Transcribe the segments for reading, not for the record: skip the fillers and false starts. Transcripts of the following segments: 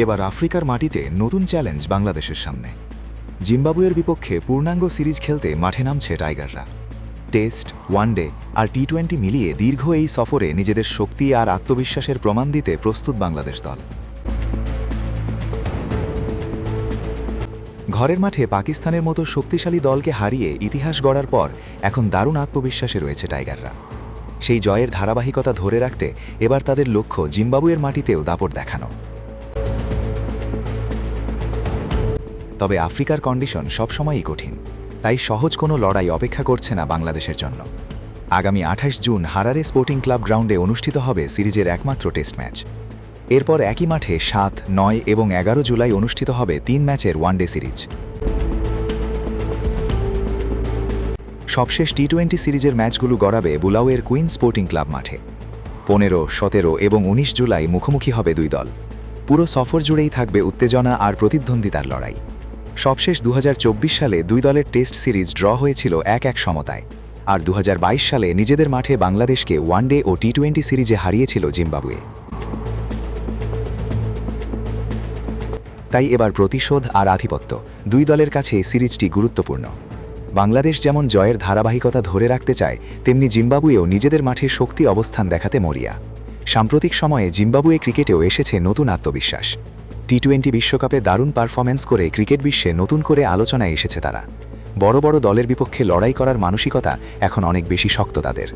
এবার আফ্রিকার মাটিতে নতুন চ্যালেঞ্জ বাংলাদেশের সামনে। জিম্বাবুয়ের বিপক্ষে পূর্ণাঙ্গ সিরিজ খেলতে মাঠে নামছে টাইগাররা। টেস্ট, ওয়ানডে আর টি-20 মিলিয়ে দীর্ঘ এই সফরে নিজেদের শক্তি আর আত্মবিশ্বাসের প্রমাণ দিতে প্রস্তুত বাংলাদেশ দল। ঘরের মাঠে পাকিস্তানের মতো শক্তিশালী দলকে হারিয়ে ইতিহাস গড়ার পর এখন দারুণ আত্মবিশ্বাসে রয়েছে টাইগাররা। সেই জয়ের ধারাবাহিকতা ধরে রাখতে এবার তাদের লক্ষ্য জিম্বাবুয়ের মাটিতেও দাপট দেখানো। তবে আফ্রিকার কন্ডিশন সবসময়ই কঠিন, তাই সহজ কোনো লড়াই অপেক্ষা করছে না বাংলাদেশের জন্য। আগামী 28 জুন হারারে স্পোর্টিং ক্লাব গ্রাউন্ডে অনুষ্ঠিত হবে সিরিজের একমাত্র টেস্ট ম্যাচ। এরপর একই মাঠে 7, 9 এবং 11 জুলাই অনুষ্ঠিত হবে 3 ম্যাচের ওয়ানডে সিরিজ। সবশেষ টি-20 সিরিজের ম্যাচগুলো গড়াবে বুলাওয়ের কুইন স্পোর্টিং ক্লাব মাঠে। 15, 17 এবং 19 জুলাই মুখোমুখি হবে দুই দল। পুরো সফর জুড়েই থাকবে উত্তেজনা আর প্রতিদ্বন্দ্বিতার লড়াই। সবশেষ 2024 সালে দুই দলের টেস্ট সিরিজ ড্র হয়েছিল 1-1 সমতায়, আর 2022 সালে নিজেদের মাঠে বাংলাদেশকে ওয়ানডে ও টি-20 সিরিজে হারিয়েছিল জিম্বাবুয়ে। তাই এবার প্রতিশোধ আর আধিপত্য দুই দলের কাছে সিরিজটি গুরুত্বপূর্ণ। বাংলাদেশ যেমন জয়ের ধারাবাহিকতা ধরে রাখতে চায়, তেমনি জিম্বাবুয়েও নিজেদের মাঠে শক্তি অবস্থান দেখাতে মরিয়া। সাম্প্রতিক সময়ে জিম্বাবুয়ে ক্রিকেটেও এসেছে নতুন আত্মবিশ্বাস। টি-20 বিশ্বকাপে দারুণ পারফরম্যান্স করে ক্রিকেট বিশ্বে নতুন করে আলোচনায় এসেছে তারা। বড় বড় দলের বিপক্ষে লড়াই করার মানসিকতা এখন অনেক বেশি শক্ত তাদের।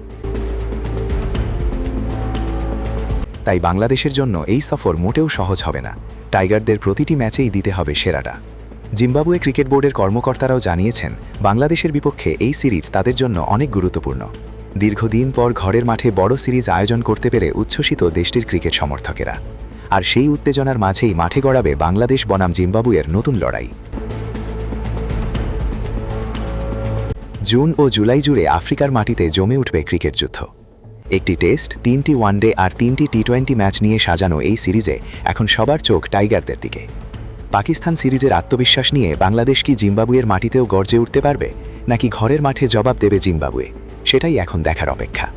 তাই বাংলাদেশের জন্য এই সফর মোটেও সহজ হবে না। টাইগারদের প্রতিটি ম্যাচেই দিতে হবে সেরাটা। জিম্বাবুয়ে ক্রিকেট বোর্ডের কর্মকর্তারাও জানিয়েছেন, বাংলাদেশের বিপক্ষে এই সিরিজ তাদের জন্য অনেক গুরুত্বপূর্ণ। দীর্ঘদিন পর ঘরের মাঠে বড় সিরিজ আয়োজন করতে পেরে উচ্ছ্বসিত দেশটির ক্রিকেট সমর্থকেরা। আর সেই উত্তেজনার মাঝেই মাঠে গড়াবে বাংলাদেশ বনাম জিম্বাবুয়ের নতুন লড়াই। জুন ও জুলাই জুড়ে আফ্রিকার মাটিতে জমে উঠবে ক্রিকেট যুদ্ধ। একটি টেস্ট, 3টি ওয়ানডে আর 3টি টি-20 ম্যাচ নিয়ে সাজানো এই সিরিজে এখন সবার চোখ টাইগারদের দিকে। পাকিস্তান সিরিজের আত্মবিশ্বাস নিয়ে বাংলাদেশ কি জিম্বাবুয়ের মাটিতেও গর্জে উঠতে পারবে, নাকি ঘরের মাঠে জবাব দেবে জিম্বাবুয়ে? সেটাই এখন দেখার অপেক্ষা।